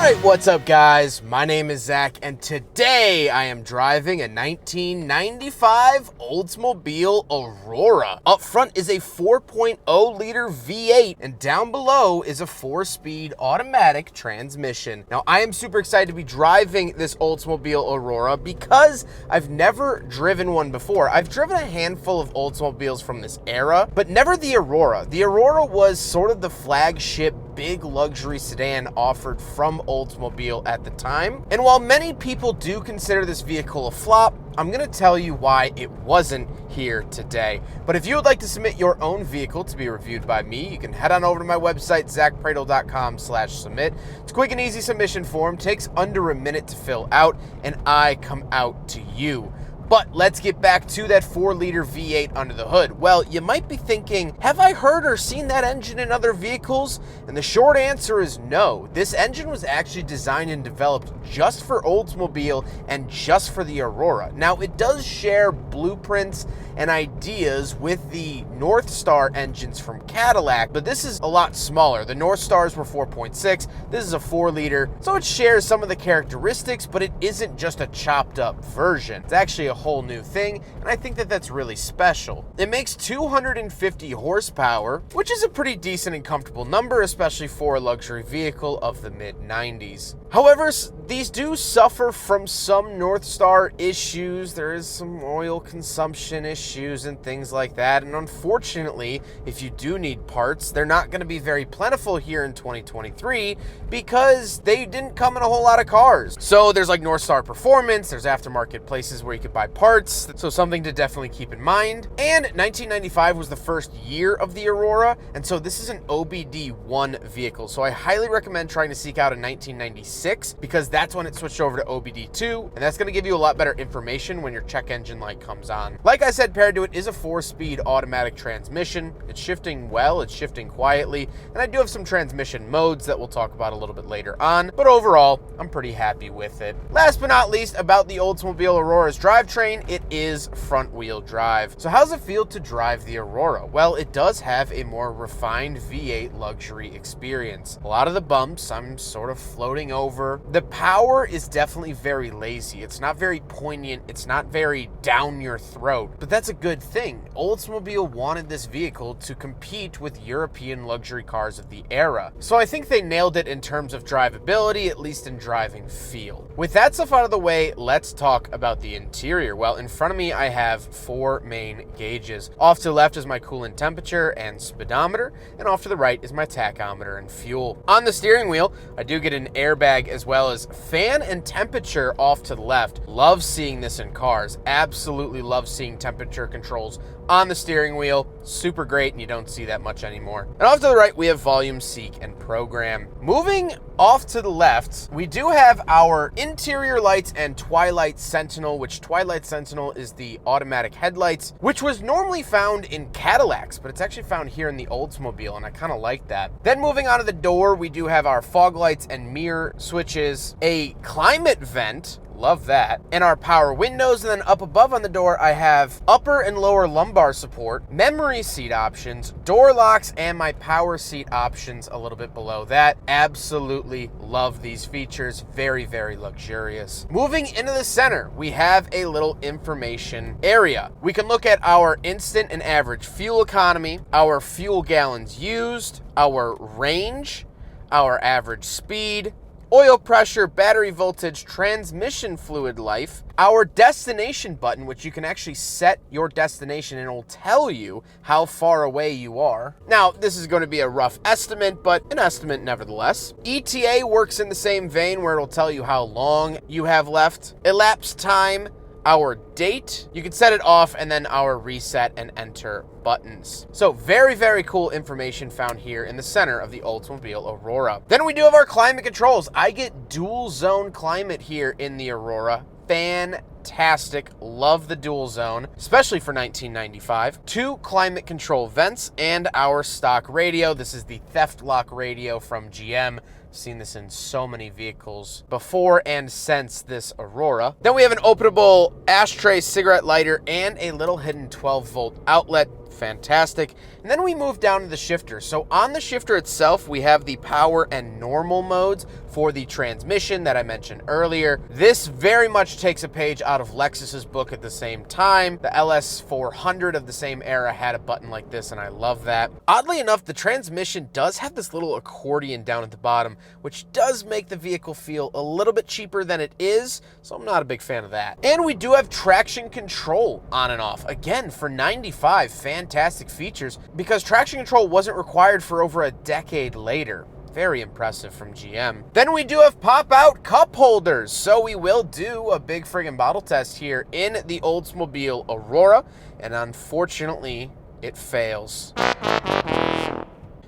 Alright, what's up guys? My name is Zach and today I am driving a 1995 Oldsmobile Aurora. Up front is a 4.0 liter V8 and down below is a 4-speed automatic transmission. Now I am super excited to be driving this Oldsmobile Aurora because I've never driven one before. I've driven a handful of Oldsmobiles from this era, but never the Aurora. The Aurora was sort of the flagship big luxury sedan offered from Oldsmobile at the time. And while many people do consider this vehicle a flop, I'm gonna tell you why it wasn't here today. But if you would like to submit your own vehicle to be reviewed by me, you can head on over to my website, zackpradel.com/submit. It's a quick and easy submission form, takes under a minute to fill out, and I come out to you. But let's get back to that 4-liter V8 under the hood. Well, you might be thinking, have I heard or seen that engine in other vehicles? And the short answer is no. This engine was actually designed and developed just for Oldsmobile and just for the Aurora. Now, it does share blueprints and ideas with the North Star engines from Cadillac, but this is a lot smaller. The North Stars were 4.6, this is a 4-liter, so it shares some of the characteristics, but it isn't just a chopped up version. It's actually a whole new thing, and I think that that's really special. It makes 250 horsepower, which is a pretty decent and comfortable number, especially for a luxury vehicle of the mid-90s. However, these do suffer from some North Star issues. There is some oil consumption issues and things like that, and unfortunately, if you do need parts, they're not going to be very plentiful here in 2023 because they didn't come in a whole lot of cars. So there's like North Star Performance, there's aftermarket places where you could buy parts, so something to definitely keep in mind. And 1995 was the first year of the Aurora, and so this is an OBD1 vehicle, so I highly recommend trying to seek out a 1996 because that's when it switched over to OBD2, and that's going to give you a lot better information when your check engine light comes on. Like I said, paired to it is a 4-speed automatic transmission. It's shifting well, it's shifting quietly, and I do have some transmission modes that we'll talk about a little bit later on, but overall, I'm pretty happy with it. Last but not least, about the Oldsmobile Aurora's drivetrain, it is front-wheel drive. So how does it feel to drive the Aurora? Well, it does have a more refined V8 luxury experience. A lot of the bumps, I'm sort of floating over. The power is definitely very lazy. It's not very poignant. It's not very down your throat, but that's a good thing. Oldsmobile wanted this vehicle to compete with European luxury cars of the era. So I think they nailed it in terms of drivability, at least in driving feel. With that stuff out of the way, let's talk about the interior. Well, in front of me, I have 4 main gauges. Off to the left is my coolant temperature and speedometer, and off to the right is my tachometer and fuel. On the steering wheel, I do get an airbag as well as fan and temperature off to the left. Love seeing this in cars. Absolutely love seeing temperature controls on the steering wheel. Super great, and you don't see that much anymore. And off to the right, we have volume, seek, and program. Moving off to the left, we do have our interior lights and Twilight Sentinel, which Twilight Sentinel is the automatic headlights, which was normally found in Cadillacs, but it's actually found here in the Oldsmobile, and I kind of like that. Then moving on to the door, we do have our fog lights and mirror switches, a climate vent, love that, and our power windows. And then up above on the door, I have upper and lower lumbar support, memory seat options, door locks, and my power seat options a little bit below that. Absolutely love these features. Very, very luxurious. Moving into the center, we have a little information area. We can look at our instant and average fuel economy, our fuel gallons used, our range, our average speed, oil pressure, battery voltage, transmission fluid life, our destination button, which you can actually set your destination and it will tell you how far away you are. Now, this is going to be a rough estimate, but an estimate nevertheless. ETA works in the same vein where it'll tell you how long you have left. Elapsed time, our date, you can set it off, and then our reset and enter buttons. So very, very cool information found here in the center of the Oldsmobile Aurora. Then we do have our climate controls. I get dual zone climate here in the Aurora. Fantastic. Love the dual zone, especially for 1995. 2 climate control vents and our stock radio. This is the theft lock radio from GM. Seen this in so many vehicles before and since this Aurora. Then we have an openable ashtray, cigarette lighter, and a little hidden 12-volt outlet. fantastic. And then we move down to the shifter. So on the shifter itself, we have the power and normal modes for the transmission that I mentioned earlier. This very much takes a page out of Lexus's book at the same time. The LS400 of the same era had a button like this, and I love that. Oddly enough, the transmission does have this little accordion down at the bottom, which does make the vehicle feel a little bit cheaper than it is, so I'm not a big fan of that. And we do have traction control on and off. Again, for 95, fantastic features, because traction control wasn't required for over a decade later. Very impressive from GM. Then we do have pop-out cup holders. So we will do a big friggin' bottle test here in the Oldsmobile Aurora, and unfortunately, it fails.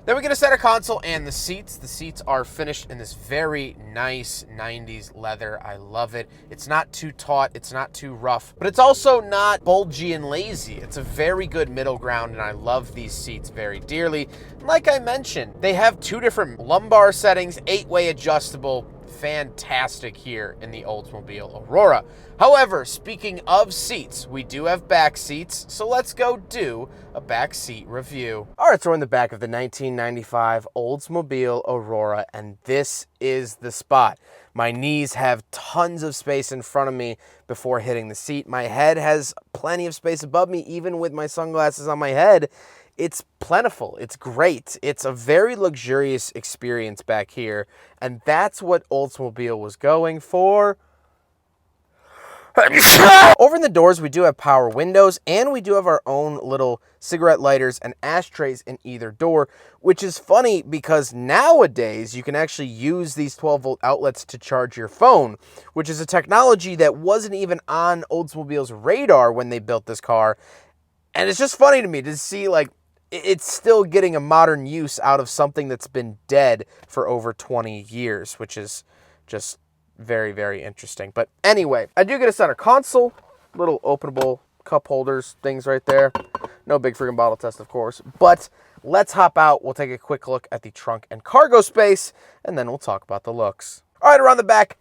Then we get a center console and the seats. The seats are finished in this very nice 90s leather. I love it. It's not too taut, it's not too rough, but it's also not bulgy and lazy. It's a very good middle ground, and I love these seats very dearly. Like I mentioned, they have two different lumbar settings, 8-way adjustable. Fantastic here in the Oldsmobile Aurora. However, speaking of seats, we do have back seats, so let's go do a back seat review. All right, so we're in the back of the 1995 Oldsmobile Aurora, and this is the spot. My knees have tons of space in front of me before hitting the seat. My head has plenty of space above me, even with my sunglasses on my head. It's plentiful. It's great. It's a very luxurious experience back here, and that's what Oldsmobile was going for. Over in the doors, we do have power windows, and we do have our own little cigarette lighters and ashtrays in either door, which is funny because nowadays you can actually use these 12-volt outlets to charge your phone, which is a technology that wasn't even on Oldsmobile's radar when they built this car. And it's just funny to me to see, like, it's still getting a modern use out of something that's been dead for over 20 years, which is just very, very interesting. But anyway, I do get a center console, little openable cup holders, things right there. No big freaking bottle test, of course. But let's hop out. We'll take a quick look at the trunk and cargo space, and then we'll talk about the looks. All right, around the back,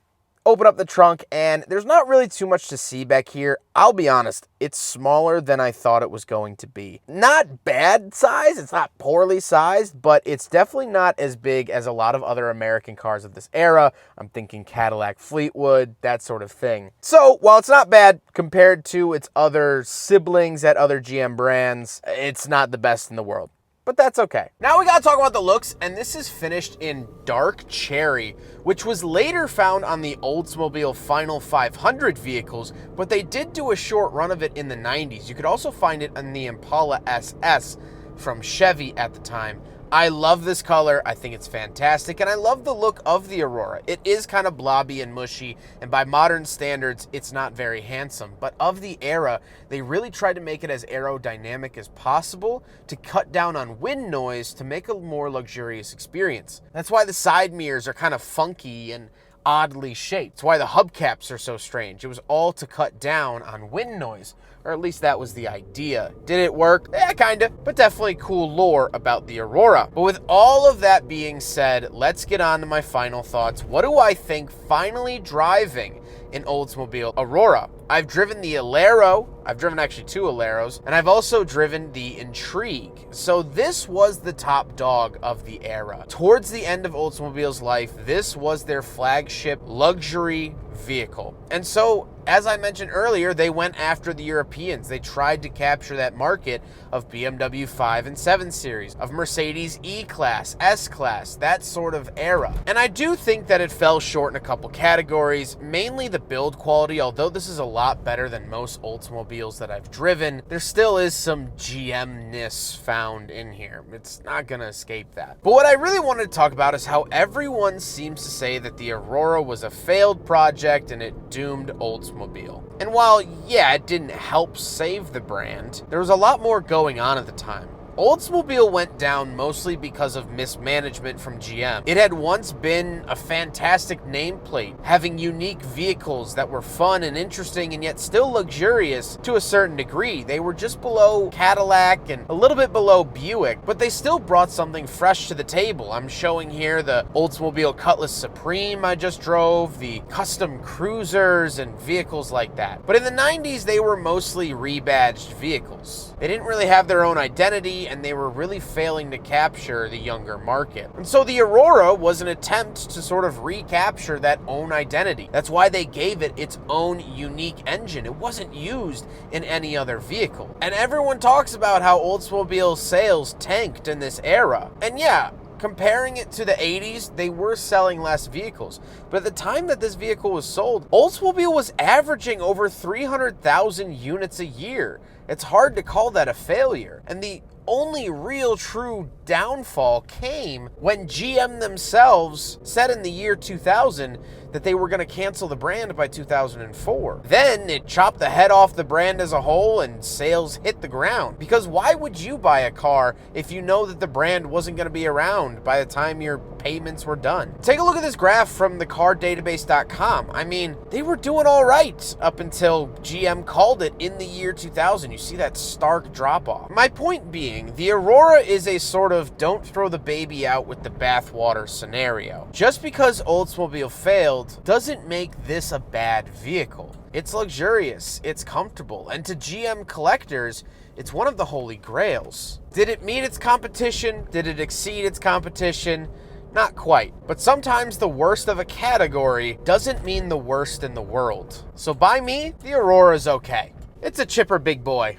open up the trunk, and there's not really too much to see back here. I'll be honest, it's smaller than I thought it was going to be. Not bad size, it's not poorly sized, but it's definitely not as big as a lot of other American cars of this era. I'm thinking Cadillac Fleetwood, that sort of thing. So while it's not bad compared to its other siblings at other GM brands, it's not the best in the world. But that's okay. Now we gotta talk about the looks, and this is finished in dark cherry, which was later found on the Oldsmobile Final 500 vehicles, but they did do a short run of it in the 90s. You could also find it on the Impala SS from Chevy at the time. I love this color. I think it's fantastic, and I love the look of the Aurora. It is kind of blobby and mushy, and by modern standards, it's not very handsome. But of the era, they really tried to make it as aerodynamic as possible to cut down on wind noise to make a more luxurious experience. That's why the side mirrors are kind of funky and oddly shaped. That's why the hubcaps are so strange. It was all to cut down on wind noise, or at least that was the idea. Did it work? Yeah, kinda, but definitely cool lore about the Aurora. But with all of that being said, let's get on to my final thoughts. What do I think finally driving an Oldsmobile Aurora? I've driven the Alero, I've driven actually two Aleros, and I've also driven the Intrigue. So this was the top dog of the era. Towards the end of Oldsmobile's life, this was their flagship luxury vehicle. And so, as I mentioned earlier, they went after the Europeans. They tried to capture that market of BMW 5 and 7 Series, of Mercedes E-Class, S-Class, that sort of era. And I do think that it fell short in a couple categories, mainly the build quality. Although this is a lot better than most Oldsmobiles that I've driven, there still is some GM-ness found in here. It's not gonna escape that. But what I really wanted to talk about is how everyone seems to say that the Aurora was a failed project and it doomed Oldsmobile. And while, yeah, it didn't help save the brand, there was a lot more going on at the time. Oldsmobile went down mostly because of mismanagement from GM. It had once been a fantastic nameplate, having unique vehicles that were fun and interesting and yet still luxurious to a certain degree. They were just below Cadillac and a little bit below Buick, but they still brought something fresh to the table. I'm showing here the Oldsmobile Cutlass Supreme I just drove, the custom cruisers and vehicles like that. But in the 90s, they were mostly rebadged vehicles. They didn't really have their own identity, and they were really failing to capture the younger market. And so the Aurora was an attempt to sort of recapture that own identity. That's why they gave it its own unique engine. It wasn't used in any other vehicle. And everyone talks about how Oldsmobile sales tanked in this era. And yeah, comparing it to the 80s, they were selling less vehicles. But at the time that this vehicle was sold, Oldsmobile was averaging over 300,000 units a year. It's hard to call that a failure. And the only real true downfall came when GM themselves said in the year 2000 that they were going to cancel the brand by 2004. Then it chopped the head off the brand as a whole and sales hit the ground. Because why would you buy a car if you know that the brand wasn't going to be around by the time your payments were done? Take a look at this graph from thecardatabase.com. I mean, they were doing all right up until GM called it in the year 2000. You see that stark drop off. My point being, the Aurora is a sort of don't throw the baby out with the bathwater scenario. Just because Oldsmobile failed doesn't make this a bad vehicle. It's luxurious, it's comfortable, and to GM collectors, it's one of the holy grails. Did it meet its competition? Did it exceed its competition? Not quite. But sometimes the worst of a category doesn't mean the worst in the world. So by me, the Aurora's okay. It's a chipper big boy.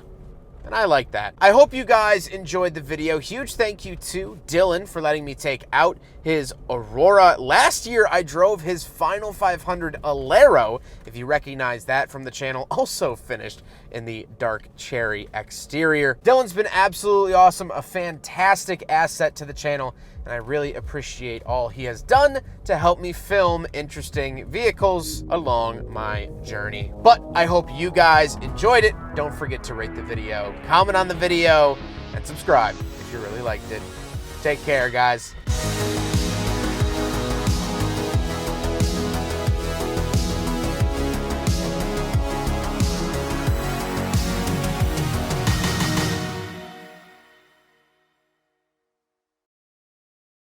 And I like that. I hope you guys enjoyed the video. Huge thank you to Dylan for letting me take out his Aurora. Last year, I drove his Final 500 Alero, if you recognize that from the channel, also finished in the dark cherry exterior. Dylan's been absolutely awesome, a fantastic asset to the channel, and I really appreciate all he has done to help me film interesting vehicles along my journey. But I hope you guys enjoyed it. Don't forget to rate the video, comment on the video, and subscribe if you really liked it. Take care, guys.